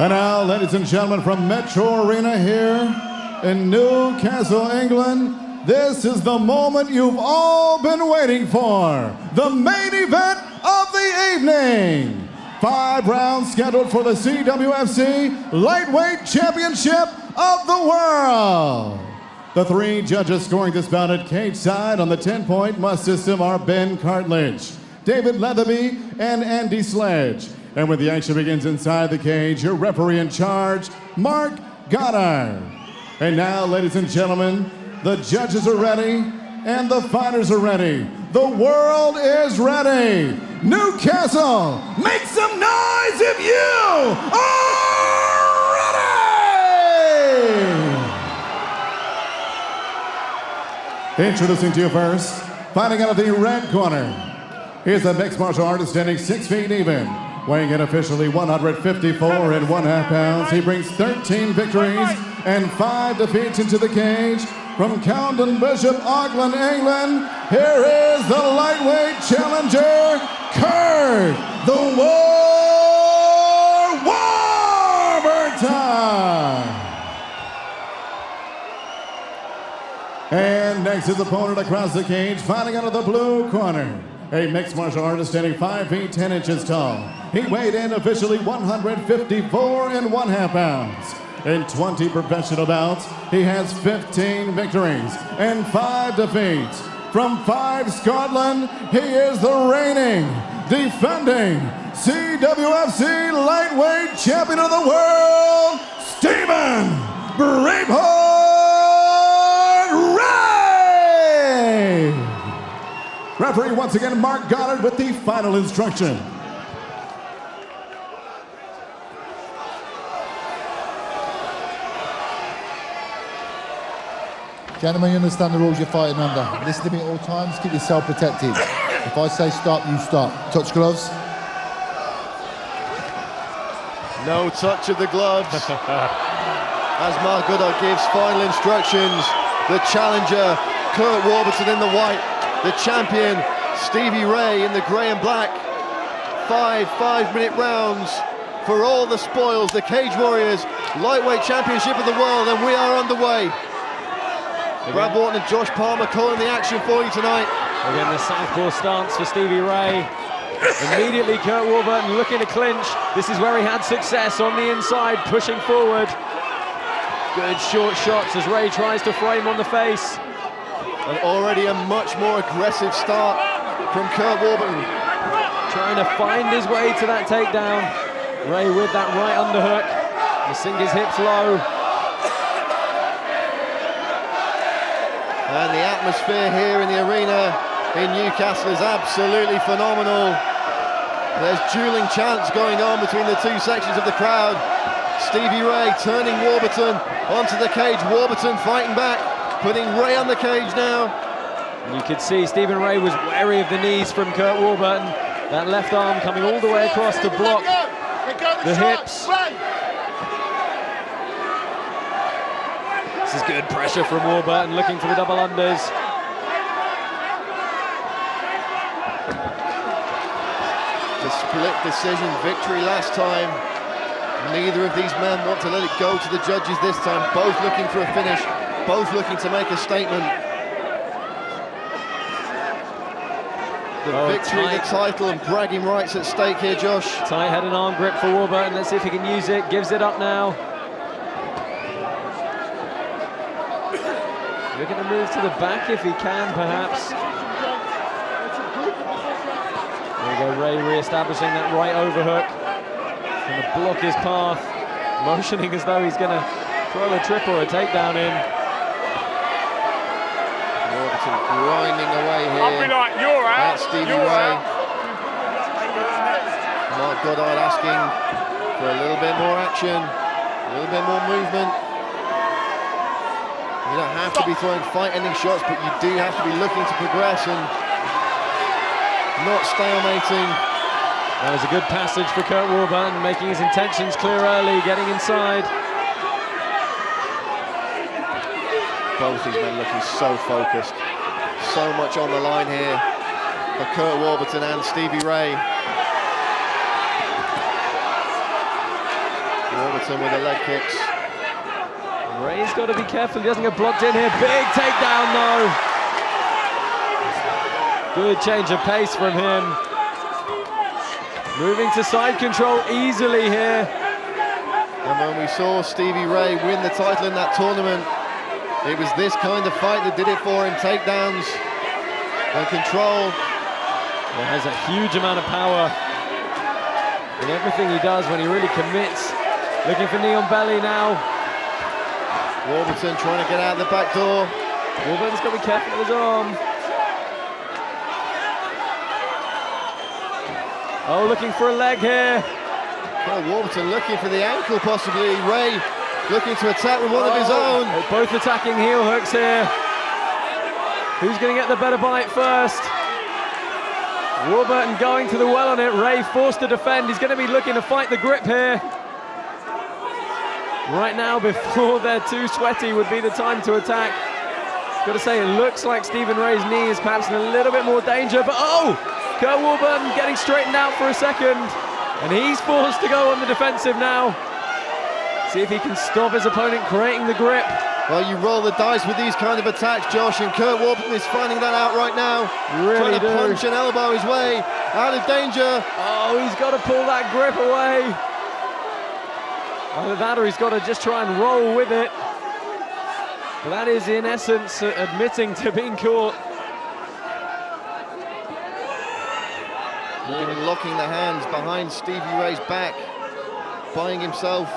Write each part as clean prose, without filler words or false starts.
And now, ladies and gentlemen, from Metro Arena here in Newcastle, England, this is the moment you've all been waiting for. The main event of the evening. 5 rounds scheduled for the CWFC Lightweight Championship of the World. The 3 judges scoring this bout at cage side on the 10-point must system are Ben Cartledge, David Leatherby, and Andy Sledge. And when the action begins inside the cage, your referee in charge, Mark Goddard. And now, ladies and gentlemen, the judges are ready and the fighters are ready. The world is ready. Newcastle, make some noise if you are ready! Introducing to you first, fighting out of the red corner. Here's a mixed martial artist standing 6 feet even. Weighing in officially 154 and 1/2 pounds, he brings 13 victories and 5 defeats into the cage. From Coundon Bishop, Auckland, England, here is the lightweight challenger, Curt the Warburton. And next his opponent across the cage, fighting out of the blue corner. A mixed martial artist standing 5 feet 10 inches tall. He weighed in officially 154 and 1/2 pounds. In 20 professional bouts, he has 15 victories and 5 defeats. From Five, Scotland, he is the reigning, defending CWFC Lightweight Champion of the World, Stephen Braveheart Ray! Referee once again, Mark Goddard with the final instruction. Gentlemen, you understand the rules you're fighting under. Listen to me at all times, keep yourself protected. If I say stop, you stop. Touch gloves. No touch of the gloves. As Mark Goddard gives final instructions, the challenger, Curt Warburton in the white, the champion, Stevie Ray in the grey and black. 5 5-minute rounds for all the spoils, the Cage Warriors Lightweight Championship of the World, and we are underway. Brad Wharton and Josh Palmer calling the action for you tonight. Again, the southpaw stance for Stevie Ray. Immediately, Curt Warburton looking to clinch. This is where he had success on the inside, pushing forward. Good short shots as Ray tries to frame on the face. And already a much more aggressive start from Curt Warburton. Trying to find his way to that takedown. Ray with that right underhook. He sink his hips low. And the atmosphere here in the arena in Newcastle is absolutely phenomenal. There's dueling chants going on between the 2 sections of the crowd. Stevie Ray turning Warburton onto the cage. Warburton fighting back, putting Ray on the cage now. And you could see Stephen Ray was wary of the knees from Curt Warburton. That left arm coming all the way across to block the hips. This is good pressure from Warburton, looking for the double unders. The split decision victory last time. Neither of these men want to let it go to the judges this time. Both looking for a finish, both looking to make a statement. The victory, the title, and bragging rights at stake here, Josh. Tight head and arm grip for Warburton. Let's see if he can use it. Gives it up now. Looking to move to the back if he can, perhaps. There we go, Ray re-establishing that right overhook. Going to block his path, motioning as though he's going to throw a trip or a takedown in. Warburton grinding away here. I'll be like, you're out. That's Stevie you're Ray. out. Mark Goddard asking for a little bit more action, a little bit more movement. You don't have to be throwing fight-ending shots, but you do have to be looking to progress and not stalemating. That was a good passage for Curt Warburton, making his intentions clear early, getting inside. Both these men looking so focused. So much on the line here for Curt Warburton and Stevie Ray. Warburton with the leg kicks. Ray's got to be careful he doesn't get blocked in here. Big takedown though. Good change of pace from him. Moving to side control easily here. And when we saw Stevie Ray win the title in that tournament, it was this kind of fight that did it for him. Takedowns and control. He has a huge amount of power in everything he does when he really commits. Looking for knee on belly now. Warburton trying to get out the back door. Warburton's got to be careful with his arm. Oh, looking for a leg here. Curt Warburton looking for the ankle possibly. Ray looking to attack with one of his own. They're both attacking heel hooks here. Who's going to get the better bite first? Warburton going to the well on it. Ray forced to defend. He's going to be looking to fight the grip here. Right now, before they're too sweaty, would be the time to attack. Got to say, it looks like Stephen Ray's knee is perhaps in a little bit more danger, but oh! Curt Warburton getting straightened out for a second, and he's forced to go on the defensive now. See if he can stop his opponent creating the grip. Well, you roll the dice with these kind of attacks, Josh, and Curt Warburton is finding that out right now. Really trying to punch and elbow his way out of danger. Oh, he's got to pull that grip away. Either that or he's got to just try and roll with it. But that is, in essence, admitting to being caught. Warburton locking the hands behind Stevie Ray's back, buying himself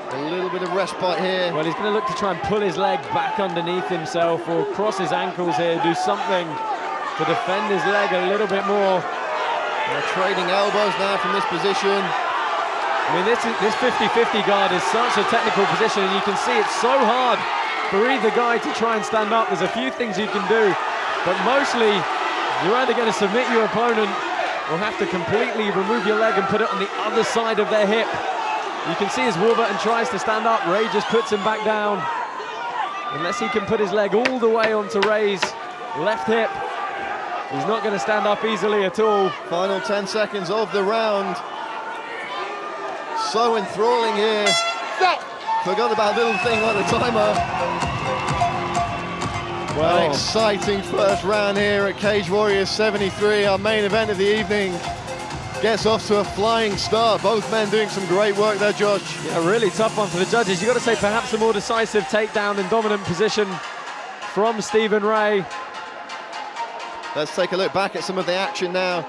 a little bit of respite here. Well, he's going to look to try and pull his leg back underneath himself or cross his ankles here, do something to defend his leg a little bit more. They're trading elbows now from this position. I mean, this 50-50 guard is such a technical position, and you can see it's so hard for either guy to try and stand up. There's a few things you can do, but mostly you're either going to submit your opponent or have to completely remove your leg and put it on the other side of their hip. You can see as Warburton tries to stand up, Ray just puts him back down. Unless he can put his leg all the way onto Ray's left hip, he's not going to stand up easily at all. Final 10 seconds of the round. So enthralling here. Forgot about a little thing like the timer. Well, an exciting first round here at Cage Warriors 73, our main event of the evening. Gets off to a flying start. Both men doing some great work there, Josh. Yeah, really tough one for the judges. You've got to say perhaps a more decisive takedown and dominant position from Stephen Ray. Let's take a look back at some of the action now.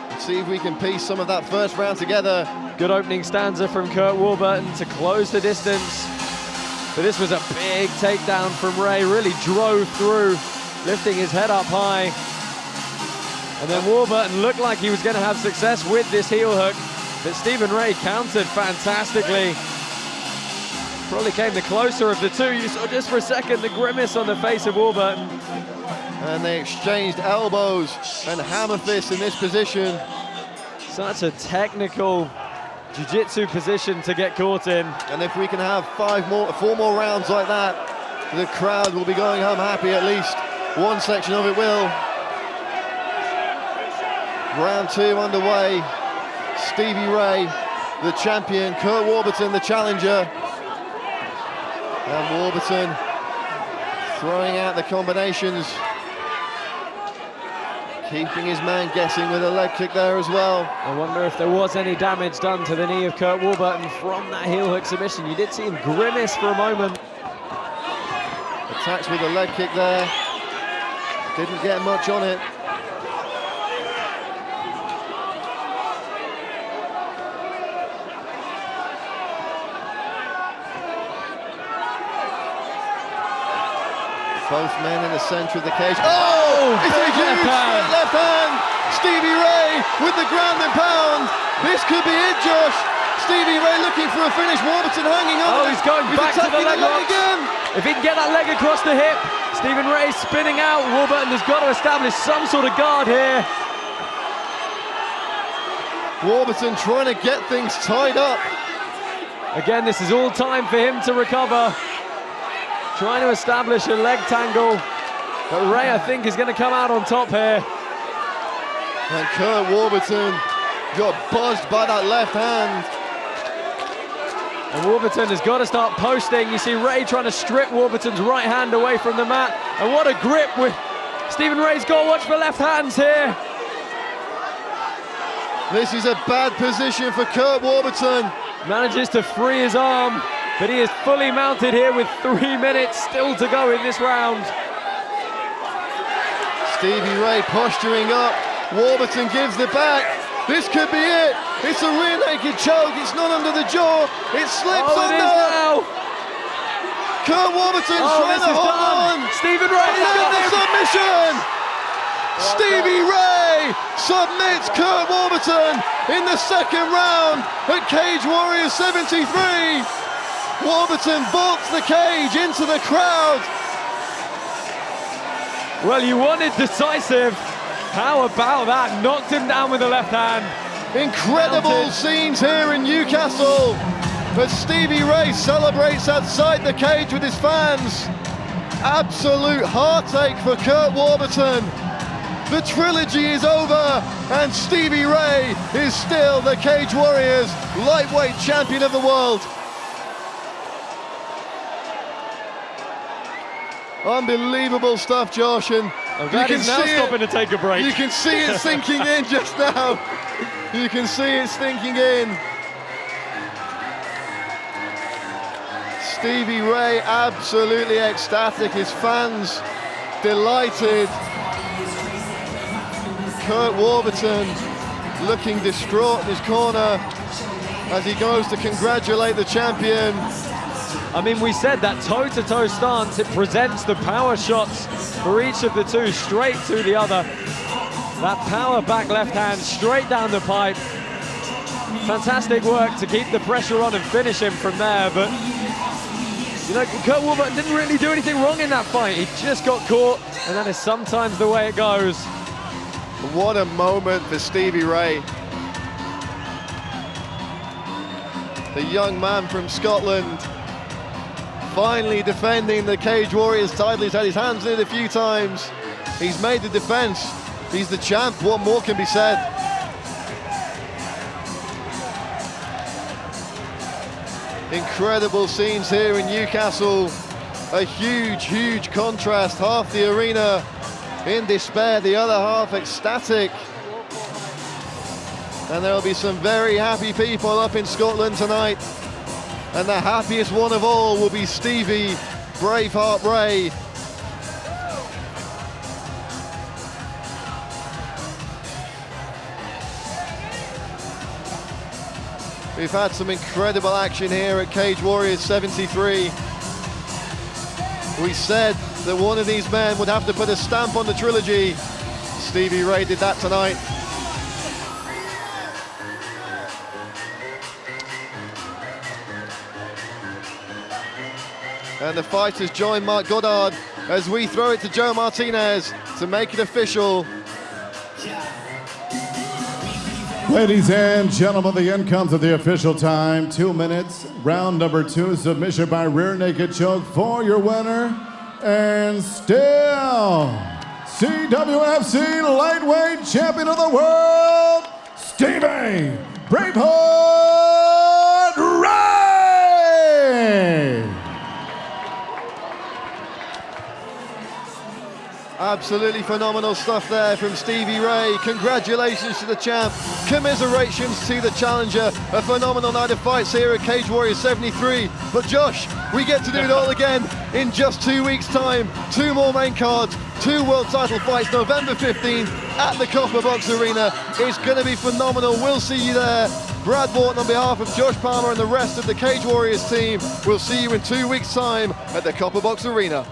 And see if we can piece some of that first round together. Good opening stanza from Curt Warburton to close the distance. But this was a big takedown from Ray. Really drove through, lifting his head up high. And then Warburton looked like he was going to have success with this heel hook, but Stephen Ray countered fantastically. Probably came the closer of the two. You saw just for a second the grimace on the face of Warburton. And they exchanged elbows and hammer fists in this position. Such a technical jiu-jitsu position to get caught in. And if we can have four more rounds like that, the crowd will be going home happy. At least one section of it will. Round two underway. Stevie Ray, the champion. Curt Warburton, the challenger. And Warburton throwing out the combinations. Keeping his man guessing with a leg kick there as well. I wonder if there was any damage done to the knee of Curt Warburton from that heel hook submission. You did see him grimace for a moment. Attacks with a leg kick there. Didn't get much on it. Both men in the center of the cage. Oh! It's a huge left hand! Stevie Ray with the ground and pound. This could be it, Josh. Stevie Ray looking for a finish. Warburton hanging on. Oh, he's going back to the leg lock again. If he can get that leg across the hip, Stephen Ray spinning out. Warburton has got to establish some sort of guard here. Warburton trying to get things tied up. Again, this is all time for him to recover. Trying to establish a leg tangle, but Ray, I think, is going to come out on top here. And Curt Warburton got buzzed by that left hand. And Warburton has got to start posting. You see Ray trying to strip Warburton's right hand away from the mat. And what a grip with Stephen Ray's got to watch for left hands here. This is a bad position for Curt Warburton. Manages to free his arm, but he is fully mounted here with 3 minutes still to go in this round. Stevie Ray posturing up. Warburton gives the back. This could be it. It's a rear naked choke. It's not under the jaw. It slips Oh, under. it is now. Curt Warburton's Oh, trying this to is hold done. on. Stephen Ray He's got the submission. Stevie Ray submits Curt Warburton in the second round at Cage Warriors 73. Warburton vaults the cage into the crowd. Well, you wanted decisive. How about that? Knocked him down with the left hand. Incredible Mounted. scenes here in Newcastle as Stevie Ray celebrates outside the cage with his fans. Absolute heartache for Curt Warburton. The trilogy is over and Stevie Ray is still the Cage Warriors lightweight champion of the world. Unbelievable stuff, Josh, and I'm glad he's now stopping to take a break. You can see it sinking in just now. You can see it sinking in. Stevie Ray absolutely ecstatic, his fans delighted. Curt Warburton looking distraught in his corner as he goes to congratulate the champion. I mean, we said that toe-to-toe stance, it presents the power shots for each of the two straight to the other. That power back left hand straight down the pipe. Fantastic work to keep the pressure on and finish him from there, but you know, Curt Warburton didn't really do anything wrong in that fight. He just got caught, and that is sometimes the way it goes. What a moment for Stevie Ray. The young man from Scotland finally defending the Cage Warriors title. He's had his hands in it a few times. He's made the defense. He's the champ. What more can be said? Incredible scenes here in Newcastle. A huge, huge contrast. Half the arena in despair, the other half ecstatic. And there'll be some very happy people up in Scotland tonight. And the happiest one of all will be Stevie Braveheart Ray. We've had some incredible action here at Cage Warriors 73. We said that one of these men would have to put a stamp on the trilogy. Stevie Ray did that tonight. And the fighters join Mark Goddard as we throw it to Joe Martinez to make it official. Ladies and gentlemen, the end comes at the official time. 2 minutes, round number 2, submission by rear naked choke for your winner. And still, CWFC lightweight champion of the world, Stevie Braveheart Ray! Absolutely phenomenal stuff there from Stevie Ray. Congratulations to the champ. Commiserations to the challenger. A phenomenal night of fights here at Cage Warriors 73. But Josh, we get to do it all again in just 2 weeks' time. 2 more main cards, 2 world title fights, November 15th at the Copper Box Arena. It's going to be phenomenal. We'll see you there. Brad Wharton on behalf of Josh Palmer and the rest of the Cage Warriors team. We'll see you in 2 weeks' time at the Copper Box Arena.